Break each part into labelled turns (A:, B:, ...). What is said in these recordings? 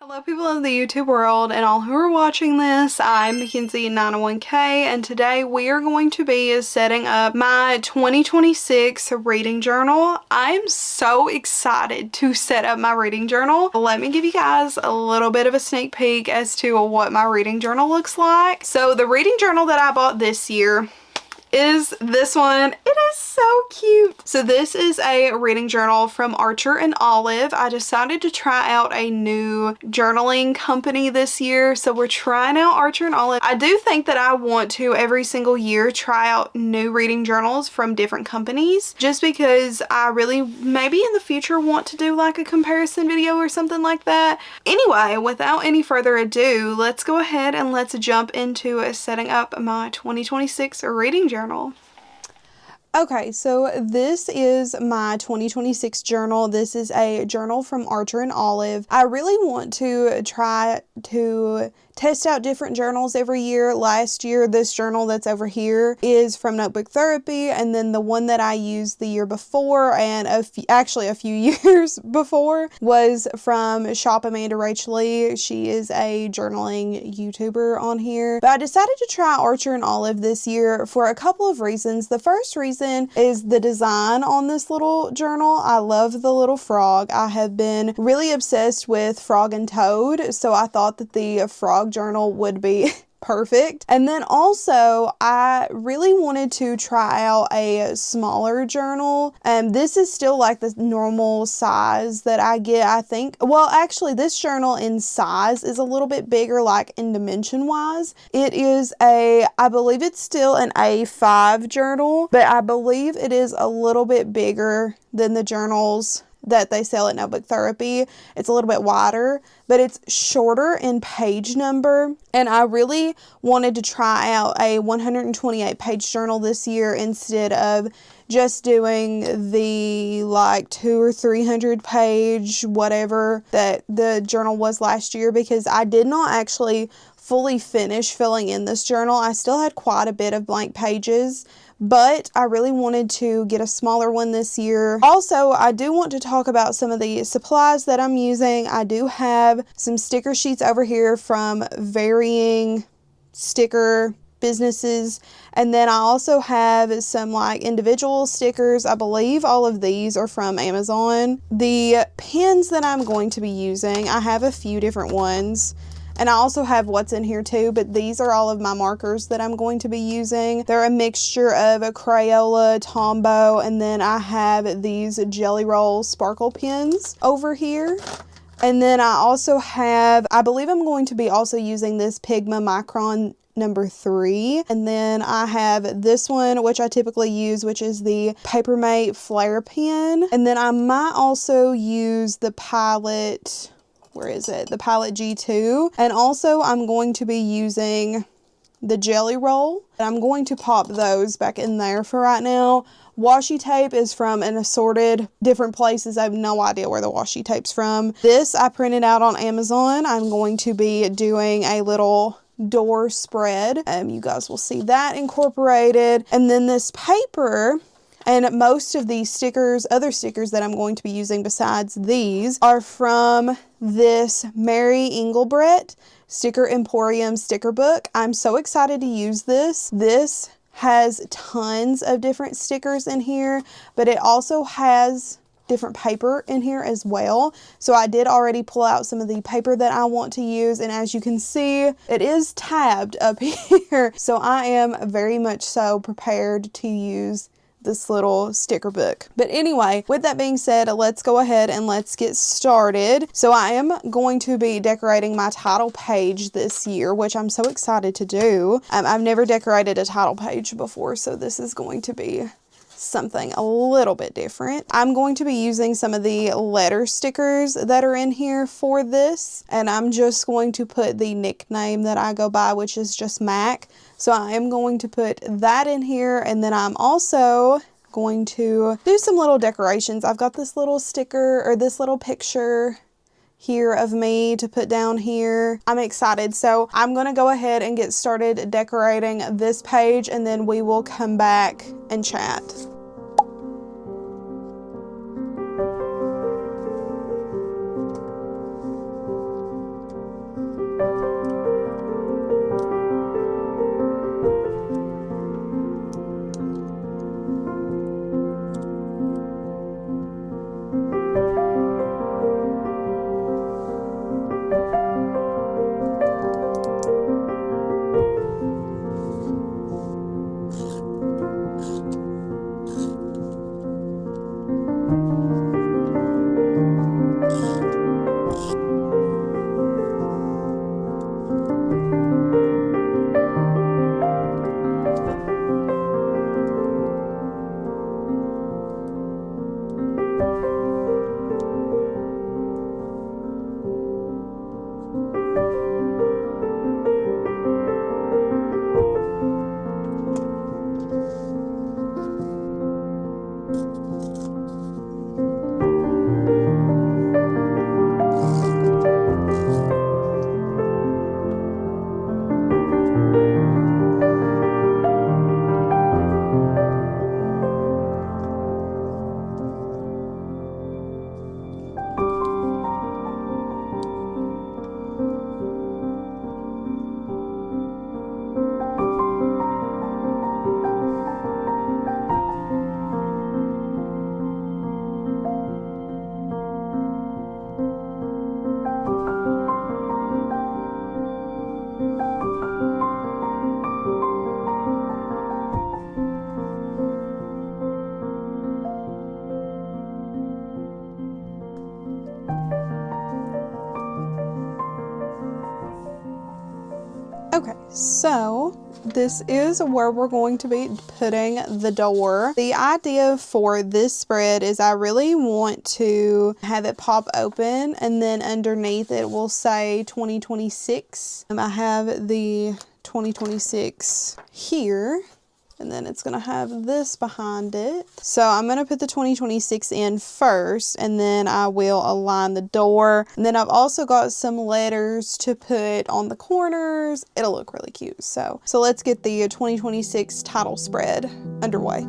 A: Hello people of the YouTube world and all who are watching this. I'm Mackenzie901K and today we are going to be setting up my 2026 reading journal. I'm so excited to set up my reading journal. Let me give you guys a little bit of a sneak peek as to what my reading journal looks like. So the reading journal that I bought this year is this one. It is so cute. So this is a reading journal from Archer and Olive. I decided to try out a new journaling company this year, so we're trying out Archer and Olive. I do think that I want to every single year try out new reading journals from different companies, just because I really maybe in the future want to do like a comparison video or something like that. Anyway, without any further ado, let's go ahead and let's jump into setting up my 2026 reading journal. Okay, so this is my 2026 journal. This is a journal from Archer and Olive. I really want to try to test out different journals every year. Last year, this journal that's over here is from Notebook Therapy, and then the one that I used the year before and actually a few years before was from Shop Amanda Rachel Lee. She is a journaling YouTuber on here. But I decided to try Archer and Olive this year for a couple of reasons. The first reason is the design on this little journal. I love the little frog. I have been really obsessed with Frog and Toad, so I thought that the frog journal would be perfect. And then also I really wanted to try out a smaller journal. This is still like the normal size that I get, I think. Well, actually this journal in size is a little bit bigger, like in dimension wise. It is I believe it's still an A5 journal, but I believe it is a little bit bigger than the journals that they sell at Notebook Therapy. It's a little bit wider, but it's shorter in page number. And I really wanted to try out a 128 page journal this year instead of just doing the like 200 or 300 page whatever that the journal was last year, because I did not actually fully finish filling in this journal. I still had quite a bit of blank pages, but I really wanted to get a smaller one this year. Also, I do want to talk about some of the supplies that I'm using. I do have some sticker sheets over here from varying sticker businesses, and then I also have some like individual stickers. I believe all of these are from Amazon. The pens that I'm going to be using, I have a few different ones. And I also have what's in here too, but these are all of my markers that I'm going to be using. They're a mixture of a Crayola, Tombow, and then I have these Jelly Roll sparkle pens over here. And then I also have, I believe I'm going to be also using this Pigma Micron number 3. And then I have this one, which I typically use, which is the Papermate Flare pen. And then I might also use the Pilot, where is it? The Pilot G2. And also I'm going to be using the Jelly Roll. I'm going to pop those back in there for right now. Washi tape is from an assorted different places. I have no idea where the washi tape's from. This I printed out on Amazon. I'm going to be doing a little door spread. You guys will see that incorporated. And then this paper, and most of these stickers, other stickers that I'm going to be using besides these, are from this Mary Engelbrett Sticker Emporium sticker book. I'm so excited to use this. This has tons of different stickers in here, but it also has different paper in here as well. So I did already pull out some of the paper that I want to use, and as you can see, it is tabbed up here. So I am very much so prepared to use this little sticker book. But anyway, with that being said, let's go ahead and let's get started. So I am going to be decorating my title page this year, which I'm so excited to do. I've never decorated a title page before, so this is going to be something a little bit different. I'm going to be using some of the letter stickers that are in here for this, and I'm just going to put the nickname that I go by, which is just Mac. So I am going to put that in here, and then I'm also going to do some little decorations. I've got this little sticker, or this little picture here of me to put down here. I'm excited. So I'm going to go ahead and get started decorating this page, and then we will come back and chat. Okay, so this is where we're going to be putting the door. The idea for this spread is I really want to have it pop open, and then underneath it will say 2026. I have the 2026 here. And then it's going to have this behind it. So I'm going to put the 2026 in first, and then I will align the door. And then I've also got some letters to put on the corners. It'll look really cute. So let's get the 2026 title spread underway.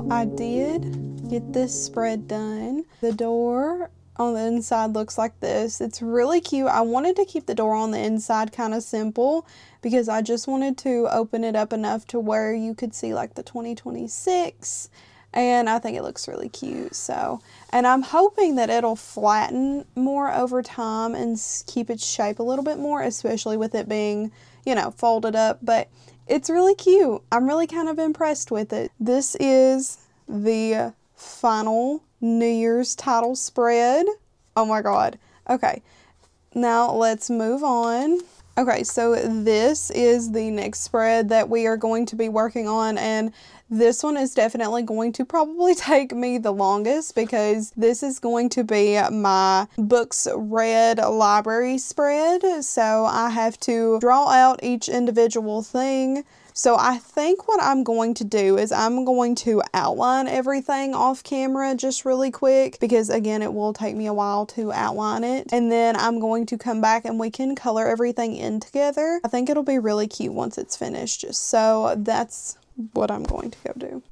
A: I did get this spread done. The door on the inside looks like this. It's really cute. I wanted to keep the door on the inside kind of simple because I just wanted to open it up enough to where you could see like the 2026, and I think it looks really cute. So, and I'm hoping that it'll flatten more over time and keep its shape a little bit more, especially with it being, you know, folded up, but it's really cute. I'm really kind of impressed with it. This is the final New Year's title spread. Oh my God. Okay, now let's move on. Okay, so this is the next spread that we are going to be working on, and this one is definitely going to probably take me the longest because this is going to be my books read library spread. So I have to draw out each individual thing. So I think what I'm going to do is I'm going to outline everything off camera just really quick because again it will take me a while to outline it, and then I'm going to come back and we can color everything in together. I think it'll be really cute once it's finished. So that's what I'm going to go do.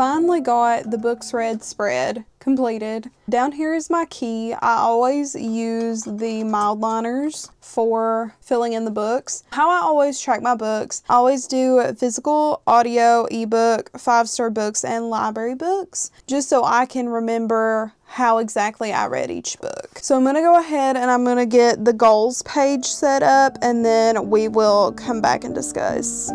A: finally got the books read spread completed. Down here is my key. I always use the mild liners for filling in the books. How I always track my books, I always do physical, audio, ebook, 5-star books, and library books, just so I can remember how exactly I read each book. So I'm going to go ahead and I'm going to get the goals page set up, and then we will come back and discuss.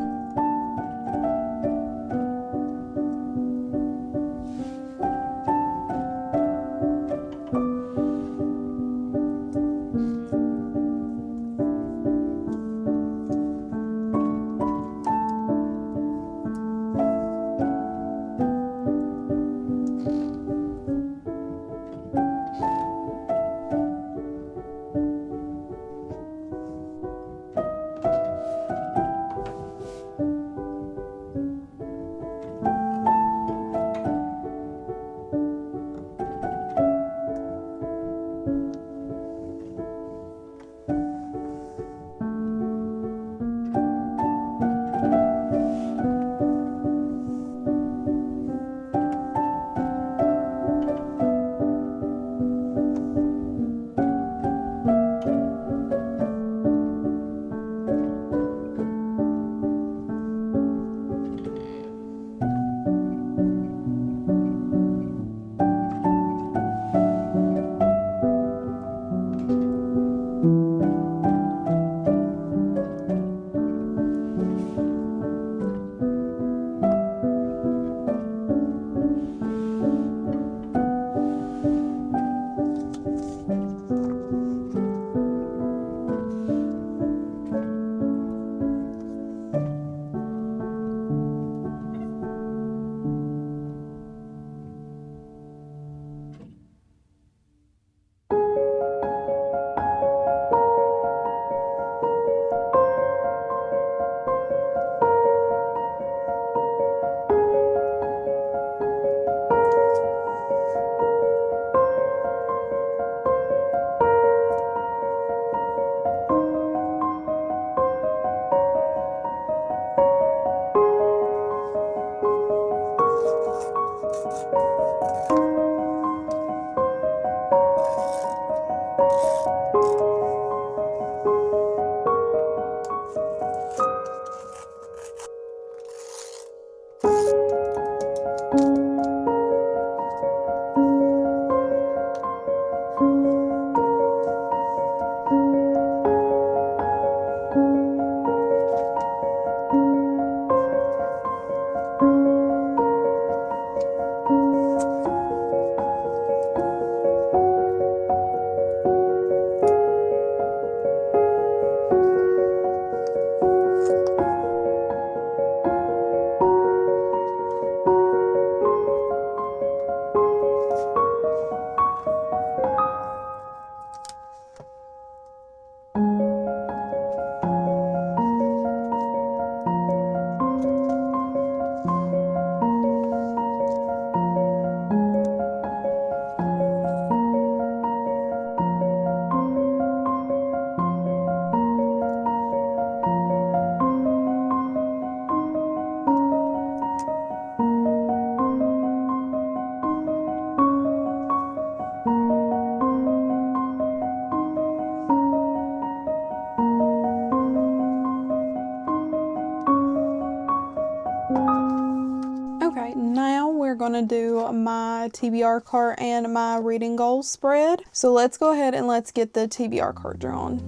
A: Going to do my TBR cart and my reading goals spread. So let's go ahead and let's get the TBR cart drawn.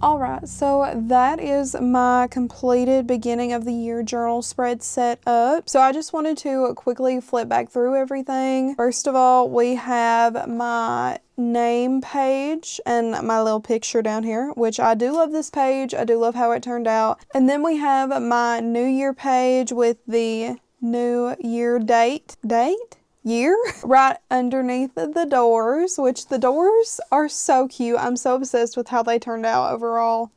A: Alright, so that is my completed beginning of the year journal spread set up. So I just wanted to quickly flip back through everything. First of all, we have my name page and my little picture down here, which I do love this page. I do love how it turned out. And then we have my New Year page with the New Year year right underneath the doors, which the doors are so cute. I'm so obsessed with how they turned out overall.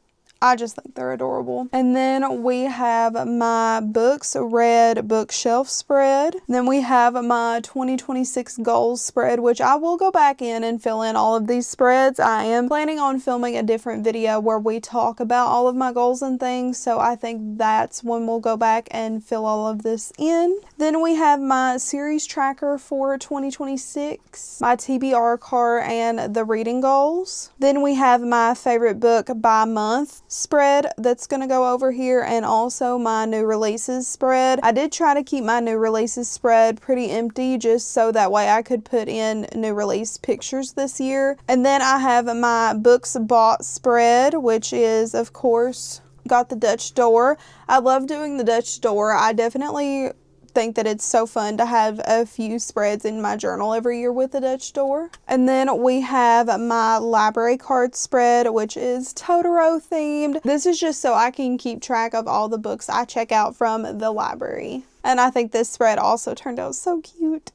A: I just think they're adorable. And then we have my books read bookshelf spread. Then we have my 2026 goals spread, which I will go back in and fill in all of these spreads. I am planning on filming a different video where we talk about all of my goals and things, so I think that's when we'll go back and fill all of this in. Then we have my series tracker for 2026, my TBR card, and the reading goals. Then we have my favorite book by month spread that's going to go over here, and also my new releases spread. I did try to keep my new releases spread pretty empty just so that way I could put in new release pictures this year. And then I have my books bought spread, which is of course got the Dutch door. I love doing the Dutch door. I definitely think that it's so fun to have a few spreads in my journal every year with the Dutch door. And then we have my library card spread, which is Totoro themed. This is just so I can keep track of all the books I check out from the library. And I think this spread also turned out so cute.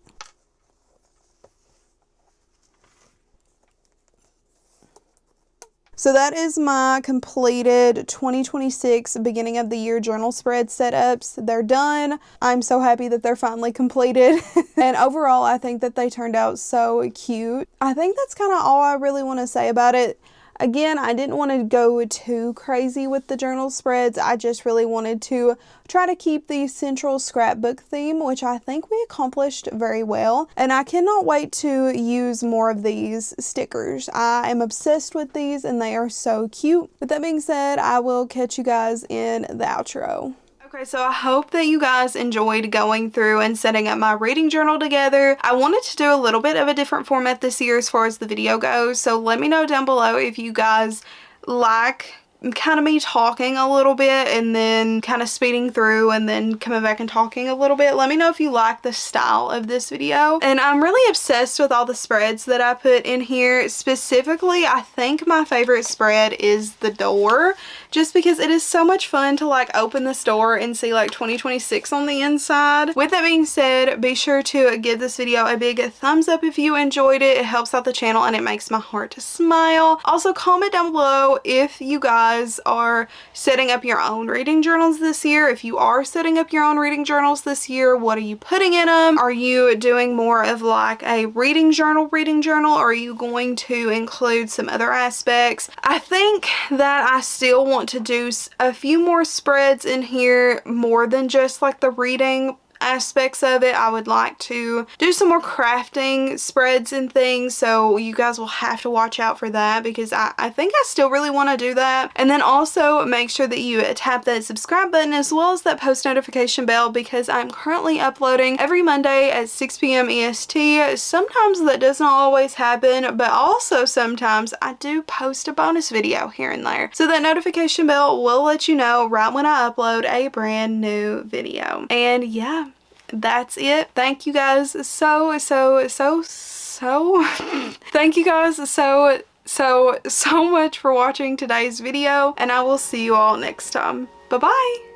A: So that is my completed 2026 beginning of the year journal spread setups. They're done. I'm so happy that they're finally completed. And overall, I think that they turned out so cute. I think that's kind of all I really want to say about it. Again, I didn't want to go too crazy with the journal spreads. I just really wanted to try to keep the central scrapbook theme, which I think we accomplished very well. And I cannot wait to use more of these stickers. I am obsessed with these and they are so cute. With that being said, I will catch you guys in the outro. Okay, so I hope that you guys enjoyed going through and setting up my reading journal together. I wanted to do a little bit of a different format this year as far as the video goes, so let me know down below if you guys like kind of me talking a little bit and then kind of speeding through and then coming back and talking a little bit. Let me know if you like the style of this video. And I'm really obsessed with all the spreads that I put in here. Specifically, I think my favorite spread is the door, just because it is so much fun to like open this door and see like 2026 on the inside. With that being said, be sure to give this video a big thumbs up if you enjoyed it. It helps out the channel and it makes my heart smile. Also, comment down below if you guys are setting up your own reading journals this year. If you are setting up your own reading journals this year, what are you putting in them? Are you doing more of like a reading journal, or are you going to include some other aspects? I think that I still want to do a few more spreads in here, more than just like the reading aspects of it. I would like to do some more crafting spreads and things, so you guys will have to watch out for that, because I think I still really want to do that. And then also make sure that you tap that subscribe button as well as that post notification bell, because I'm currently uploading every Monday at 6 p.m. EST. Sometimes that does not always happen, but also sometimes I do post a bonus video here and there. So that notification bell will let you know right when I upload a brand new video. And yeah, that's it. Thank you guys so thank you guys so much for watching today's video, and I will see you all next time. Bye bye.